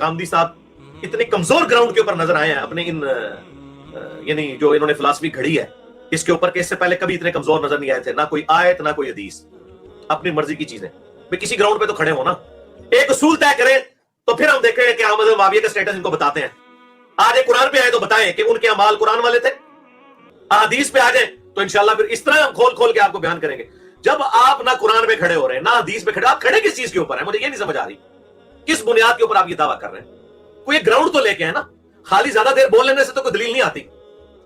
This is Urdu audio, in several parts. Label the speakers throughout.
Speaker 1: قامدی صاحب اتنے کمزور گراؤنڈ کے اوپر نظر آئے ہیں اپنے ان یعنی جو انہوں نے فلسفی گھڑی ہے اس کے اوپر کہ اس سے پہلے کبھی اتنے کمزور نظر نہیں آئے تھے، نہ کوئی آیت نہ کوئی حدیث، اپنی مرضی کی چیزیں. بھئی کسی گراؤنڈ پہ تو کھڑے ہو نا، ایک اصول طے کریں تو پھر ہم دیکھیں کہ احمد معاویہ کا سٹیٹس ان کو بتاتے ہیں. آج ایک قرآن پہ آئے تو بتائیں کہ ان کے اعمال قرآن والے تھے. احادیث پہ آ جائیں تو انشاءاللہ پھر اس طرح ہم کھول کھول کے آپ کو بیان کریں گے. جب آپ نہ قرآن پہ کھڑے ہو رہے ہیں نہ حدیث پہ کھڑے، آپ کھڑے کس چیز کے اوپر ہیں؟ مجھے یہ نہیں سمجھ آ رہی کس بنیاد کے اوپر آپ یہ دعویٰ کر رہے ہیں. کوئی ایک گراؤنڈ تو لے کے ہے نا، خالی زیادہ دیر بول لینے سے تو کوئی دلیل نہیں آتی.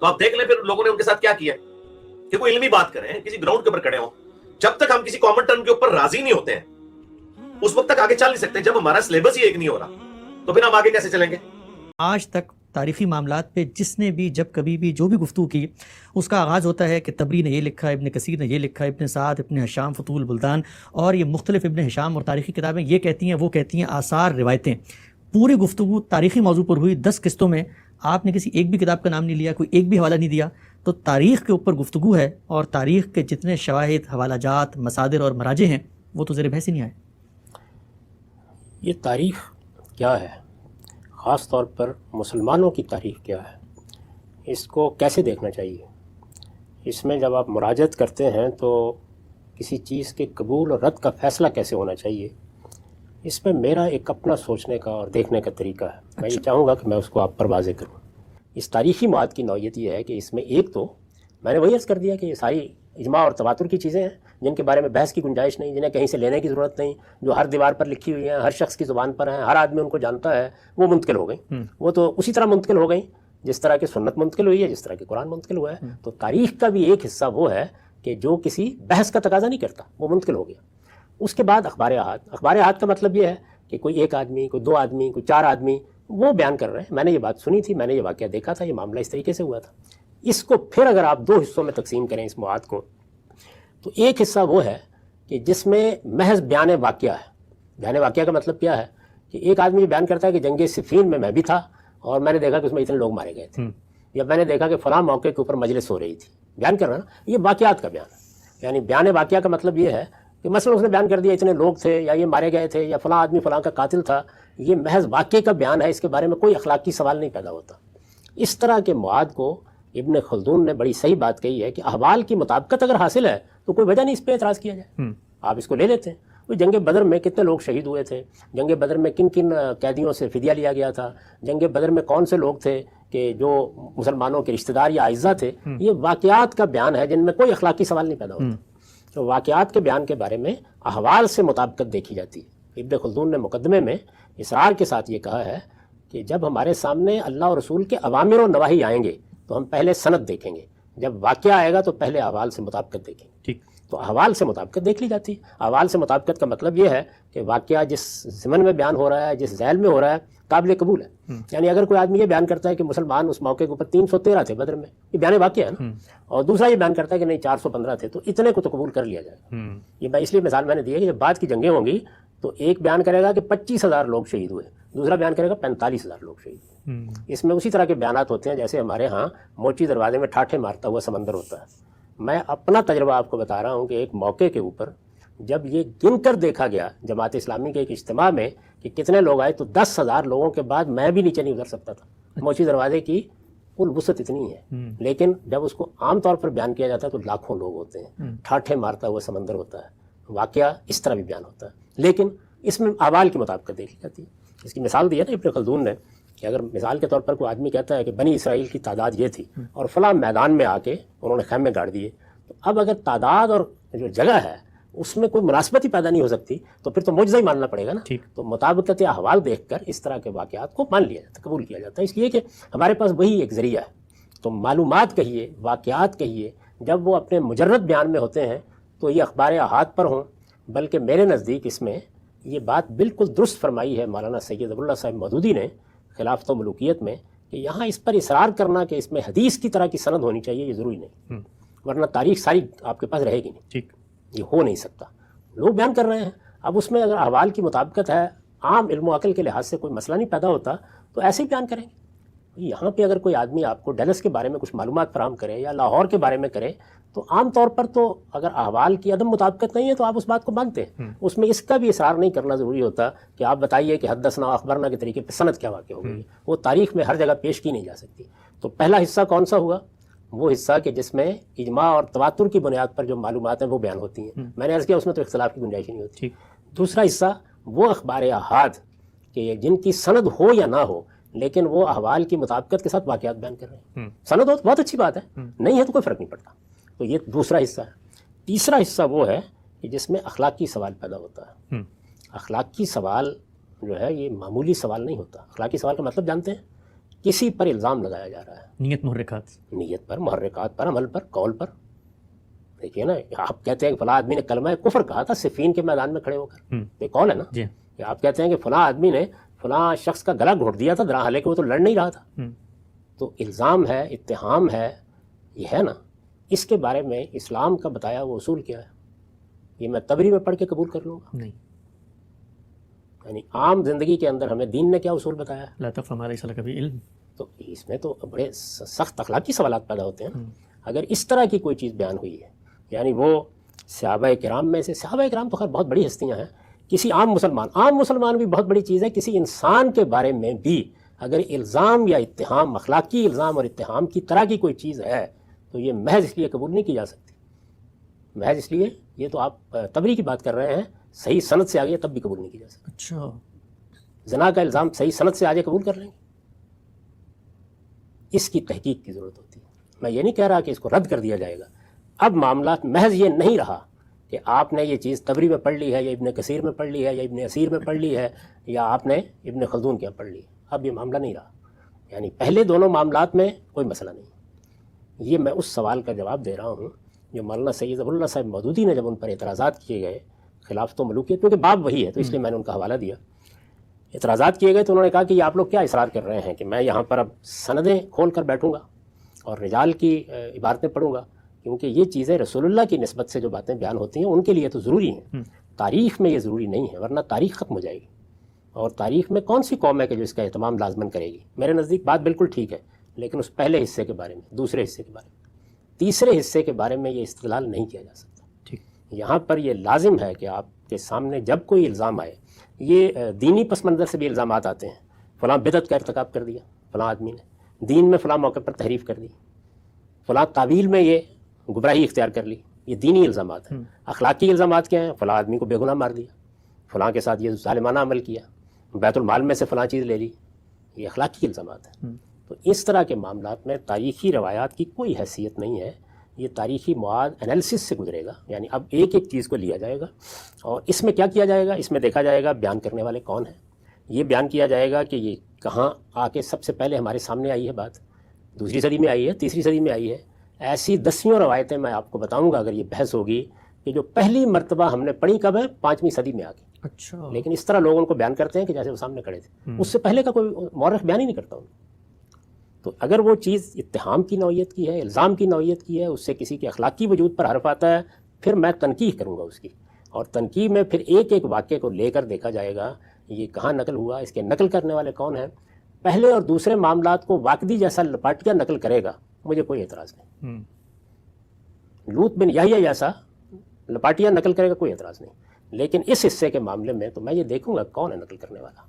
Speaker 1: تو آپ دیکھ لیں پھر لوگوں نے ان کے ساتھ کیا کیا کہ کوئی علمی بات کریں، کسی گراؤنڈ کے اوپر کھڑے ہوں. جب تک ہم کسی کامن ٹرم کے اوپر راضی نہیں ہوتے ہیں اس وقت تک آگے چل نہیں سکتے. جب ہمارا سلیبس ہی ایک نہیں ہو رہا تو پھر ہم آگے کیسے چلیں گے؟
Speaker 2: آج تک تاریخی معاملات پہ جس نے بھی جب کبھی بھی جو بھی گفتگو کی اس کا آغاز ہوتا ہے کہ طبری نے یہ لکھا، ابن کثیر نے یہ لکھا، ابن سعد، ابن ہشام، فتوح البلدان اور یہ مختلف ابن ہشام اور تاریخی کتابیں یہ کہتی ہیں، وہ کہتی ہیں، آثار، روایتیں. پوری گفتگو تاریخی موضوع پر ہوئی. 10 قسطوں میں آپ نے کسی ایک بھی کتاب کا نام نہیں لیا، کوئی ایک بھی حوالہ نہیں دیا. تو تاریخ کے اوپر گفتگو ہے اور تاریخ کے جتنے شواہد، حوالہ جات، مصادر اور مراجع ہیں وہ تو زیر بحث ہی نہیں آئے.
Speaker 3: یہ تاریخ کیا ہے، خاص طور پر مسلمانوں کی تاریخ کیا ہے، اس کو کیسے دیکھنا چاہیے؟ اس میں جب آپ مراجعت کرتے ہیں تو کسی چیز کے قبول اور رد کا فیصلہ کیسے ہونا چاہیے، اس میں میرا ایک اپنا سوچنے کا اور دیکھنے کا طریقہ ہے. میں یہ چاہوں گا کہ میں اس کو آپ پر واضح کروں. اس تاریخی مواد کی نوعیت یہ ہے کہ اس میں ایک تو میں نے وہی عرض کر دیا کہ یہ ساری اجماع اور تواتر کی چیزیں ہیں جن کے بارے میں بحث کی گنجائش نہیں، جنہیں کہیں سے لینے کی ضرورت نہیں، جو ہر دیوار پر لکھی ہوئی ہیں، ہر شخص کی زبان پر ہیں، ہر آدمی ان کو جانتا ہے، وہ منتقل ہو گئیں. وہ تو اسی طرح منتقل ہو گئیں جس طرح کی سنت منتقل ہوئی ہے، جس طرح کہ قرآن منتقل ہوا ہے. تو تاریخ کا بھی ایک حصہ وہ ہے کہ جو کسی بحث کا تقاضا نہیں کرتا، وہ منتقل ہو گیا. اس کے بعد اخبار احاد. اخبار احاد کا مطلب یہ ہے کہ کوئی ایک آدمی، کوئی 2 آدمی، کوئی 4 آدمی وہ بیان کر رہے ہیں. میں نے یہ بات سنی تھی، میں نے یہ واقعہ دیکھا تھا، یہ معاملہ اس طریقے سے ہوا تھا. اس کو پھر اگر آپ 2 حصوں میں تقسیم کریں اس مواد کو، تو ایک حصہ وہ ہے کہ جس میں محض بیان واقعہ ہے. بیان واقعہ کا مطلب کیا ہے کہ ایک آدمی یہ بیان کرتا ہے کہ جنگ صفین میں بھی تھا اور میں نے دیکھا کہ اس میں اتنے لوگ مارے گئے تھے، یا میں نے دیکھا کہ فلاں موقع کے اوپر مجلس ہو رہی تھی. بیان کرنا نا، یہ واقعات کا بیان ہے. یعنی بیان واقعہ کا مطلب یہ ہے کہ مثلا اس نے بیان کر دیا اتنے لوگ تھے، یا یہ مارے گئے تھے، یا فلاں آدمی فلاں کا قاتل تھا. یہ محض واقعے کا بیان ہے، اس کے بارے میں کوئی اخلاقی سوال نہیں پیدا ہوتا. اس طرح کے مواد کو ابن خلدون نے بڑی صحیح بات کہی ہے کہ احوال کی مطابقت اگر حاصل ہے تو کوئی وجہ نہیں اس پہ اعتراض کیا جائے. آپ اس کو لے لیتے ہیں. جنگ بدر میں کتنے لوگ شہید ہوئے تھے، جنگ بدر میں کن کن قیدیوں سے فدیہ لیا گیا تھا، جنگ بدر میں کون سے لوگ تھے کہ جو مسلمانوں کے رشتہ دار یا اعزا تھے. یہ واقعات کا بیان ہے جن میں کوئی اخلاقی سوال نہیں پیدا ہوتا. تو واقعات کے بیان کے بارے میں احوال سے مطابقت دیکھی جاتی ہے. ابن خلدون نے مقدمے میں اصرار کے ساتھ یہ کہا ہے کہ جب ہمارے سامنے اللہ اور رسول کے اوامر و نواہی آئیں گے تو ہم پہلے سند دیکھیں گے، جب واقعہ آئے گا تو پہلے احوال سے مطابقت دیکھیں گے. ٹھیک، تو احوال سے مطابقت دیکھ لی جاتی ہے. احوال سے مطابقت کا مطلب یہ ہے کہ واقعہ جس ضمن میں بیان ہو رہا ہے، جس ذیل میں ہو رہا ہے، قابل قبول ہے. یعنی اگر کوئی آدمی یہ بیان کرتا ہے کہ مسلمان اس موقع کے اوپر 313 تھے بدر میں، یہ بیان واقعہ ہے نا، اور دوسرا یہ بیان کرتا ہے کہ نہیں 415 تھے، تو اتنے کو تو قبول کر لیا جائے گا. یہ اس لیے مثال میں نے دی ہے کہ جب بعد کی جنگیں ہوں گی تو ایک بیان کرے گا کہ 25,000 لوگ شہید ہوئے، دوسرا بیان کرے گا 45,000 لوگ شہید ہوئے. اس میں اسی طرح کے بیانات ہوتے ہیں جیسے ہمارے ہاں موچی دروازے میں ٹھاٹھے مارتا ہوا سمندر ہوتا ہے. میں اپنا تجربہ آپ کو بتا رہا ہوں کہ ایک موقع کے اوپر جب یہ گن کر دیکھا گیا جماعت اسلامی کے ایک اجتماع میں کہ کتنے لوگ آئے، تو 10,000 لوگوں کے بعد میں بھی نیچے نہیں اتر سکتا تھا. موچی دروازے کی کل وسعت اتنی ہے، لیکن جب اس کو عام طور پر بیان کیا جاتا ہے تو لاکھوں لوگ ہوتے ہیں. ٹھاٹھے مارتا ہوا سمندر ہوتا ہے. واقعہ اس طرح بھی بیان ہوتا ہے، لیکن اس میں احوال کی مطابقت دیکھی جاتی ہے. اس کی مثال دی ہے نا ابن خلدون نے کہ اگر مثال کے طور پر کوئی آدمی کہتا ہے کہ بنی اسرائیل کی تعداد یہ تھی اور فلاں میدان میں آ کے انہوں نے خیمے گاڑ دیے، تو اب اگر تعداد اور جو جگہ ہے اس میں کوئی مناسبت ہی پیدا نہیں ہو سکتی تو پھر تو معجزہ ہی ماننا پڑے گا نا. تو مطابقت احوال دیکھ کر اس طرح کے واقعات کو مان لیا جاتا ہے، قبول کیا جاتا ہے، اس لیے کہ ہمارے پاس وہی ایک ذریعہ ہے. تو معلومات کہیے، واقعات کہیے، جب وہ اپنے مجرد بیان میں ہوتے ہیں تو یہ اخبار احاد پر ہوں. بلکہ میرے نزدیک اس میں یہ بات بالکل درست فرمائی ہے مولانا سید ابو اللہ صاحب مودودی نے خلافت و ملوکیت میں کہ یہاں اس پر اصرار کرنا کہ اس میں حدیث کی طرح کی سند ہونی چاہیے یہ ضروری نہیں، ورنہ تاریخ ساری آپ کے پاس رہے گی نہیں. ٹھیک، یہ ہو نہیں سکتا. لوگ بیان کر رہے ہیں، اب اس میں اگر احوال کی مطابقت ہے، عام علم و عقل کے لحاظ سے کوئی مسئلہ نہیں پیدا ہوتا تو ایسے ہی بیان کریں گے. یہاں پہ اگر کوئی آدمی آپ کو ڈلس کے بارے میں کچھ معلومات فراہم کرے یا لاہور کے بارے میں کرے تو عام طور پر تو اگر احوال کی عدم مطابقت نہیں ہے تو آپ اس بات کو مانتے ہیں، اس میں اس کا بھی اصرار نہیں کرنا ضروری ہوتا کہ آپ بتائیے کہ حدثنا اخبرنا کے طریقے پہ سند کیا واقع ہو گئی، وہ تاریخ میں ہر جگہ پیش کی نہیں جا سکتی۔ تو پہلا حصہ کون سا ہوا؟ وہ حصہ کہ جس میں اجماع اور تواتر کی بنیاد پر جو معلومات ہیں وہ بیان ہوتی ہیں، میں نے عرض کیا اس میں تو اختلاف کی گنجائش نہیں ہوتی۔ دوسرا حصہ وہ اخبار احاد کہ جن کی سند ہو یا نہ ہو لیکن وہ احوال کی مطابقت کے ساتھ واقعات بیان کر رہے ہیں، سند ہو تو بہت اچھی بات ہے، نہیں ہے تو کوئی فرق نہیں پڑتا۔ تو یہ دوسرا حصہ ہے۔ تیسرا حصہ وہ ہے کہ جس میں اخلاقی سوال پیدا ہوتا ہے۔ اخلاقی سوال جو ہے یہ معمولی سوال نہیں ہوتا۔ اخلاقی سوال کا مطلب جانتے ہیں؟ کسی پر الزام لگایا جا رہا ہے،
Speaker 2: نیت
Speaker 3: نیت پر، محرکات پر، عمل پر، قول پر۔ دیکھیے نا، آپ کہتے ہیں کہ فلاں آدمی نے کلمہ کفر کہا تھا صفین کے میدان میں کھڑے ہو کر، یہ قول ہے نا؟ کہ آپ کہتے ہیں کہ فلاں آدمی نے فلاں شخص کا گلا گھونٹ دیا تھا، حالانکہ وہ تو لڑ نہیں رہا تھا۔ تو الزام ہے، اتہام ہے، یہ ہے نا۔ اس کے بارے میں اسلام کا بتایا وہ اصول کیا ہے؟ یہ میں تبری میں پڑھ کے قبول کر لوں گا؟
Speaker 2: نہیں۔
Speaker 3: یعنی عام زندگی کے اندر ہمیں دین نے کیا اصول بتایا ہے؟
Speaker 2: لا تقف ما لیس لک بہ علم۔
Speaker 3: تو اس میں تو بڑے سخت اخلاقی سوالات پیدا ہوتے ہیں۔ اگر اس طرح کی کوئی چیز بیان ہوئی ہے، یعنی وہ صحابہ کرام میں سے، صحابہ کرام تو خیر بہت بڑی ہستیاں ہیں، کسی عام مسلمان بھی بہت بڑی چیز ہے، کسی انسان کے بارے میں بھی اگر الزام یا اتہام، اخلاقی الزام اور اتہام کی طرح کی کوئی چیز ہے تو یہ محض اس لیے قبول نہیں کی جا سکتی، محض اس لیے، یہ تو آپ تبری کی بات کر رہے ہیں، صحیح سند سے آگے تب بھی قبول نہیں کی جا سکتی۔
Speaker 2: اچھا،
Speaker 3: زنا کا الزام صحیح سند سے آگے قبول کر لیں گے؟ اس کی تحقیق کی ضرورت ہوتی ہے۔ میں یہ نہیں کہہ رہا کہ اس کو رد کر دیا جائے گا۔ اب معاملات محض یہ نہیں رہا کہ آپ نے یہ چیز تبری میں پڑھ لی ہے یا ابن کثیر میں پڑھ لی ہے یا ابن اسیر میں پڑھ لی ہے یا آپ نے ابن خلدون کے یہاں پڑھ لی ہے، اب یہ معاملہ نہیں رہا۔ یعنی پہلے دونوں معاملات میں کوئی مسئلہ نہیں۔ یہ میں اس سوال کا جواب دے رہا ہوں جو مولانا سید ظفر اللہ صاحب مودودی نے جب ان پر اعتراضات کیے گئے خلافت و ملوکیت، کیونکہ باب وہی ہے تو اس لیے میں نے ان کا حوالہ دیا، اعتراضات کیے گئے تو انہوں نے کہا کہ یہ آپ لوگ کیا اصرار کر رہے ہیں کہ میں یہاں پر اب سندیں کھول کر بیٹھوں گا اور رجال کی عبارتیں پڑھوں گا، کیونکہ یہ چیزیں رسول اللہ کی نسبت سے جو باتیں بیان ہوتی ہیں ان کے لیے تو ضروری ہیں، تاریخ میں یہ ضروری نہیں ہے، ورنہ تاریخ ختم ہو جائے گی۔ اور تاریخ میں کون سی قوم ہے کہ جو اس کا اہتمام لازماً کرے گی؟ میرے نزدیک بات بالکل ٹھیک ہے، لیکن اس پہلے حصے کے بارے میں، دوسرے حصے کے بارے میں، تیسرے حصے کے بارے میں یہ استدلال نہیں کیا جا سکتا۔ یہاں پر یہ لازم ہے کہ آپ کے سامنے جب کوئی الزام آئے، یہ دینی پس منظر سے بھی الزامات آتے ہیں، فلاں بدعت کا ارتکاب کر دیا فلاں آدمی نے، دین میں فلاں موقع پر تحریف کر دی، فلاں تعویل میں یہ گمراہی اختیار کر لی، یہ دینی الزامات ہیں۔ اخلاقی الزامات کیا ہیں؟ فلاں آدمی کو بے گناہ مار دیا، فلاں کے ساتھ یہ ظالمانہ عمل کیا، بیت المال میں سے فلاں چیز لے لی، یہ اخلاقی الزامات ہیں۔ تو اس طرح کے معاملات میں تاریخی روایات کی کوئی حیثیت نہیں ہے، یہ تاریخی مواد انالیسس سے گزرے گا، یعنی اب ایک ایک چیز کو لیا جائے گا اور اس میں کیا کیا جائے گا؟ اس میں دیکھا جائے گا بیان کرنے والے کون ہیں، یہ بیان کیا جائے گا کہ یہ کہاں آ کے سب سے پہلے ہمارے سامنے آئی ہے بات، 2 صدی میں آئی ہے، 3 صدی میں آئی ہے۔ ایسی 10 روایتیں میں آپ کو بتاؤں گا اگر یہ بحث ہوگی کہ جو پہلی مرتبہ ہم نے پڑھی کب ہے؟ 5ویں صدی میں آ کے۔
Speaker 2: اچھا،
Speaker 3: لیکن اس طرح لوگ ان کو بیان کرتے ہیں کہ جیسے وہ سامنے کھڑے تھے، اس سے پہلے کا کوئی مورخ بیان ہی نہیں کرتا ان کو۔ تو اگر وہ چیز اتہام کی نوعیت کی ہے، الزام کی نوعیت کی ہے، اس سے کسی کے اخلاقی وجود پر حرف آتا ہے، پھر میں تنقیح کروں گا اس کی، اور تنقیح میں پھر ایک ایک واقعے کو لے کر دیکھا جائے گا یہ کہاں نقل ہوا، اس کے نقل کرنے والے کون ہیں۔ پہلے اور دوسرے معاملات کو واقعی جیسا لپاٹیا نقل کرے گا، مجھے کوئی اعتراض نہیں۔ لوط بن یحییٰ جیسا لپاٹیا نقل کرے گا، کوئی اعتراض نہیں۔ لیکن اس حصے کے معاملے میں تو میں یہ دیکھوں گا کون ہے نقل کرنے والا،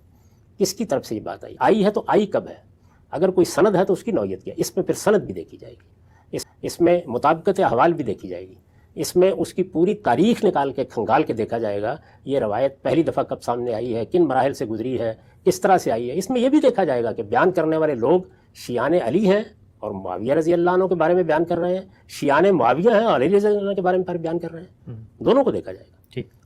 Speaker 3: کس کی طرف سے یہ بات آئی ہے تو آئی کب ہے، اگر کوئی سند ہے تو اس کی نوعیت کیا، اس میں پھر سند بھی دیکھی جائے گی، اس میں مطابقت احوال بھی دیکھی جائے گی، اس میں اس کی پوری تاریخ نکال کے کھنگال کے دیکھا جائے گا یہ روایت پہلی دفعہ کب سامنے آئی ہے، کن مراحل سے گزری ہے، کس طرح سے آئی ہے۔ اس میں یہ بھی دیکھا جائے گا کہ بیان کرنے والے لوگ شیعان علی ہیں اور معاویہ رضی اللہ عنہ کے بارے میں بیان کر رہے ہیں، شیعان معاویہ ہیں اور علی رضی اللہ عنہ کے بارے میں بیان کر رہے ہیں، دونوں کو دیکھا جائے گا۔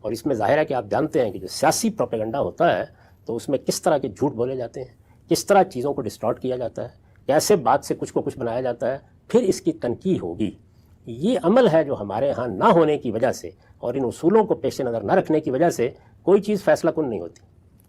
Speaker 3: اور اس میں ظاہر ہے کہ آپ جانتے ہیں کہ جو سیاسی پروپیگنڈا ہوتا ہے تو اس میں کس طرح کے جھوٹ بولے جاتے ہیں، کس طرح چیزوں کو ڈسٹارٹ کیا جاتا ہے، کیسے بات سے کچھ کو کچھ بنایا جاتا ہے، پھر اس کی تنقیح ہوگی۔ یہ عمل ہے جو ہمارے ہاں نہ ہونے کی وجہ سے اور ان اصولوں کو پیش نظر نہ رکھنے کی وجہ سے کوئی چیز فیصلہ کن نہیں ہوتی۔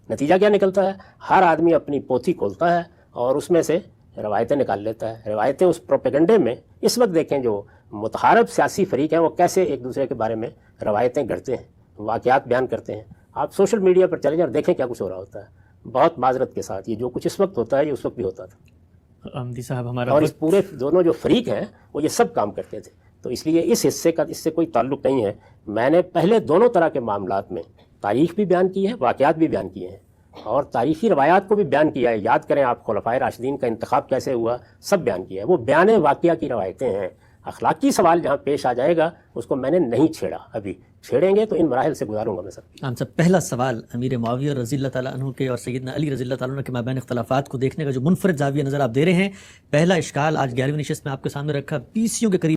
Speaker 3: نتیجہ کیا نکلتا ہے؟ ہر آدمی اپنی پوتھی کھولتا ہے اور اس میں سے روایتیں نکال لیتا ہے۔ روایتیں اس پروپیگنڈے میں اس وقت دیکھیں جو متحارب سیاسی فریق ہیں وہ کیسے ایک دوسرے کے بارے میں روایتیں گھڑتے ہیں، واقعات بیان کرتے ہیں۔ آپ سوشل میڈیا پر چلے جائیں اور دیکھیں کیا کچھ ہو رہا ہوتا ہے۔ بہت معذرت کے ساتھ یہ جو کچھ اس وقت ہوتا ہے یہ اس وقت بھی ہوتا تھا،
Speaker 2: احمدی صاحب ہمارا
Speaker 3: اور اس پورے دونوں جو فریق ہیں وہ یہ سب کام کرتے تھے. تو اس لیے اس حصے کا اس سے کوئی تعلق نہیں ہے. میں نے پہلے دونوں طرح کے معاملات میں تاریخ بھی بیان کی ہے, واقعات بھی بیان کیے ہیں, اور تاریخی روایات کو بھی بیان کیا ہے. یاد کریں آپ خلفائے راشدین کا انتخاب کیسے ہوا, سب بیان کیا ہے. وہ بیان واقعہ کی روایتیں ہیں. اخلاقی سوال جہاں پیش آ جائے گا اس کو میں نے نہیں چھیڑا. ابھی چھیڑیں گے تو ان مراحل سے گزاروں گا میں سب.
Speaker 2: ہم سب پہلا سوال امیر معاویہ رضی اللہ تعالیٰ عنہ کے اور سیدنا علی رضی اللہ تعالیٰ عنہ کے مابین اختلافات کو دیکھنے کا جو منفرد زاویہ نظر آپ دے رہے ہیں. پہلا اشکال آج 11ویں نشست میں آپ کے سامنے رکھا, 20 کے قریب